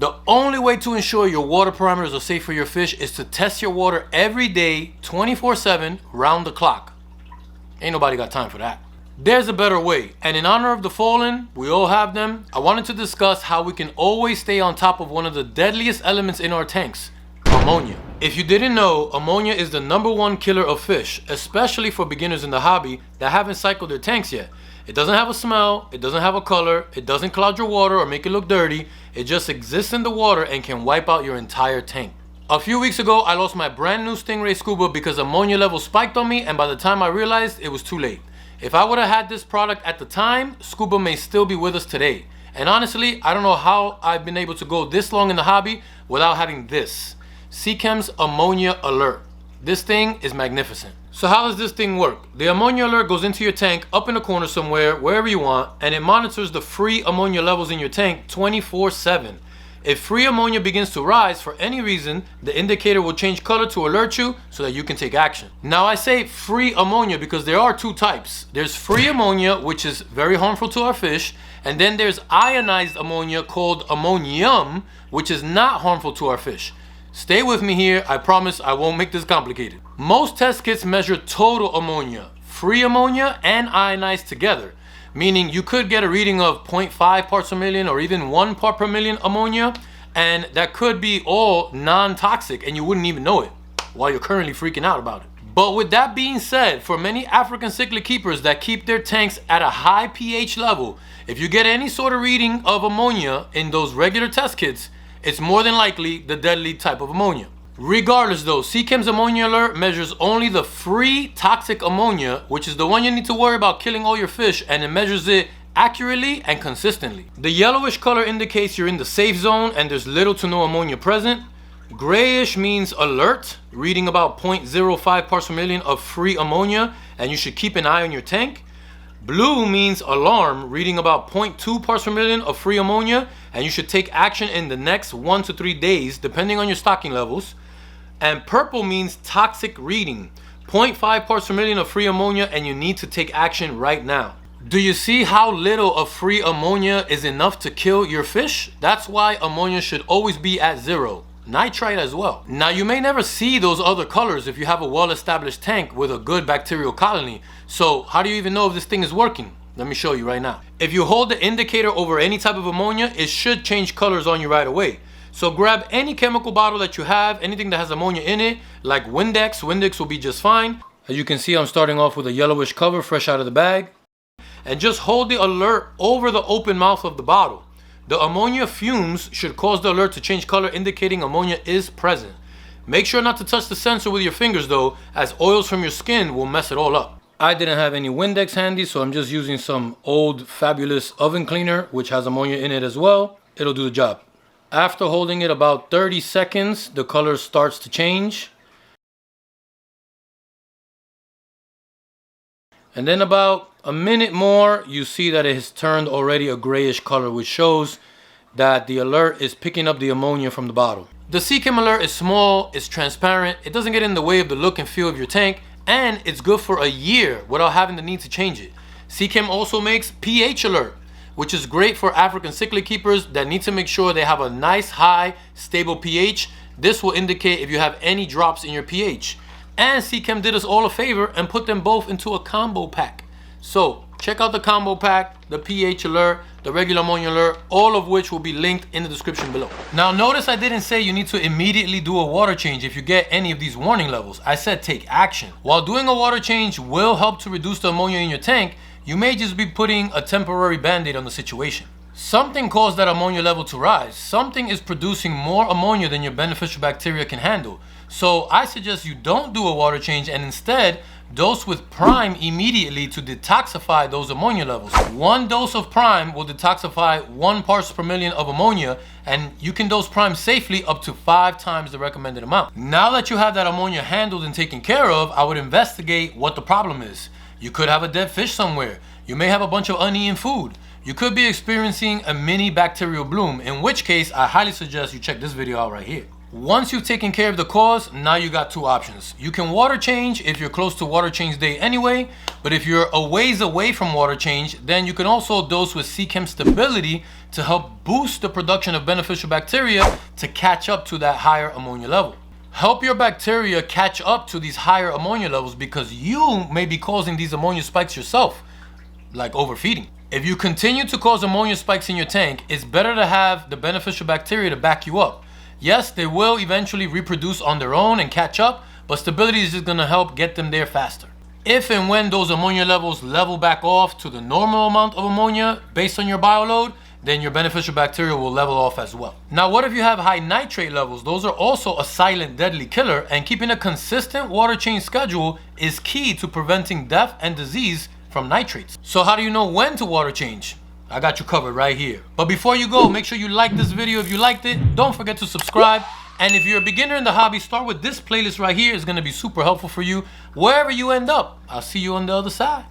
The only way to ensure your water parameters are safe for your fish is to test your water every day, 24/7, round the clock. Ain't nobody got time for that. There's a better way, and in honor of the fallen, we all have them, I wanted to discuss how we can always stay on top of one of the deadliest elements in our tanks, ammonia. If you didn't know, ammonia is the #1 killer of fish, especially for beginners in the hobby that haven't cycled their tanks yet. It doesn't have a smell, it doesn't have a color, it doesn't cloud your water or make it look dirty, it just exists in the water and can wipe out your entire tank. A few weeks ago, I lost my brand new Stingray Scuba because ammonia levels spiked on me, and by the time I realized, it was too late. If I would have had this product at the time, Scuba may still be with us today. And honestly, I don't know how I've been able to go this long in the hobby without having this. Seachem's Ammonia Alert. This thing is magnificent. So how does this thing work? The ammonia alert goes into your tank up in the corner somewhere, wherever you want, and it monitors the free ammonia levels in your tank 24/7. If free ammonia begins to rise for any reason, the indicator will change color to alert you so that you can take action. Now I say free ammonia because there are two types. There's free ammonia, which is very harmful to our fish, and then there's ionized ammonia called ammonium, which is not harmful to our fish. Stay with me here, I promise I won't make this complicated. Most test kits measure total ammonia, free ammonia and ionized together. Meaning you could get a reading of 0.5 parts per million or even 1 part per million ammonia, and that could be all non-toxic and you wouldn't even know it while you're currently freaking out about it. But with that being said, for many African cichlid keepers that keep their tanks at a high pH level, if you get any sort of reading of ammonia in those regular test kits, it's more than likely the deadly type of ammonia. Regardless though, Seachem's Ammonia Alert measures only the free toxic ammonia, which is the one you need to worry about killing all your fish, and it measures it accurately and consistently. The yellowish color indicates you're in the safe zone and there's little to no ammonia present. Grayish means alert, reading about 0.05 parts per million of free ammonia, and you should keep an eye on your tank. Blue means alarm, reading about 0.2 parts per million of free ammonia, and you should take action in the next 1 to 3 days, depending on your stocking levels. And purple means toxic reading, 0.5 parts per million of free ammonia, and you need to take action right now. Do you see how little of free ammonia is enough to kill your fish? That's why ammonia should always be at 0. Nitrite as well. Now you may never see those other colors if you have a well-established tank with a good bacterial colony. So how do you even know if this thing is working? Let me show you right now. If you hold the indicator over any type of ammonia, it should change colors on you right away. So grab any chemical bottle that you have, anything that has ammonia in it, like Windex. Windex will be just fine. As you can see, I'm starting off with a yellowish cover fresh out of the bag. And just hold the alert over the open mouth of the bottle. The ammonia fumes should cause the alert to change color, indicating ammonia is present. Make sure not to touch the sensor with your fingers though, as oils from your skin will mess it all up. I didn't have any Windex handy, so I'm just using some old fabulous oven cleaner, which has ammonia in it as well. It'll do the job. After holding it about 30 seconds, the color starts to change. And then about a minute more, you see that it has turned already a grayish color, which shows that the alert is picking up the ammonia from the bottle. The Seachem Alert is small, it's transparent, it doesn't get in the way of the look and feel of your tank, and it's good for a year without having the need to change it. Seachem also makes pH Alert, which is great for African cichlid keepers that need to make sure they have a nice, high, stable pH. This will indicate if you have any drops in your pH. And Seachem did us all a favor and put them both into a combo pack. So check out the combo pack, the pH alert, the regular ammonia alert, all of which will be linked in the description below. Now notice I didn't say you need to immediately do a water change if you get any of these warning levels. I said take action. While doing a water change will help to reduce the ammonia in your tank, you may just be putting a temporary band-aid on the situation. Something caused that ammonia level to rise. Something is producing more ammonia than your beneficial bacteria can handle. So I suggest you don't do a water change and instead dose with Prime immediately to detoxify those ammonia levels. 1 dose of Prime will detoxify 1 parts per million of ammonia, and you can dose Prime safely up to 5 times the recommended amount. Now that you have that ammonia handled and taken care of, I would investigate what the problem is. You could have a dead fish somewhere. You may have a bunch of uneaten food. You could be experiencing a mini bacterial bloom, in which case I highly suggest you check this video out right here. Once you've taken care of the cause, now you got 2 options. You can water change if you're close to water change day anyway, but if you're a ways away from water change, then you can also dose with Seachem Stability to help boost the production of beneficial bacteria to catch up to that higher ammonia level. Help your bacteria catch up to these higher ammonia levels because you may be causing these ammonia spikes yourself, like overfeeding. If you continue to cause ammonia spikes in your tank, it's better to have the beneficial bacteria to back you up. Yes, they will eventually reproduce on their own and catch up, but stability is just gonna help get them there faster. If and when those ammonia levels level back off to the normal amount of ammonia based on your bioload, then your beneficial bacteria will level off as well. Now, what if you have high nitrate levels? Those are also a silent deadly killer, and keeping a consistent water change schedule is key to preventing death and disease from nitrates. So how do you know when to water change? I got you covered right here. But before you go, make sure you like this video if you liked it. Don't forget to subscribe. And if you're a beginner in the hobby, start with this playlist right here. It's gonna be super helpful for you wherever you end up. I'll see you on the other side.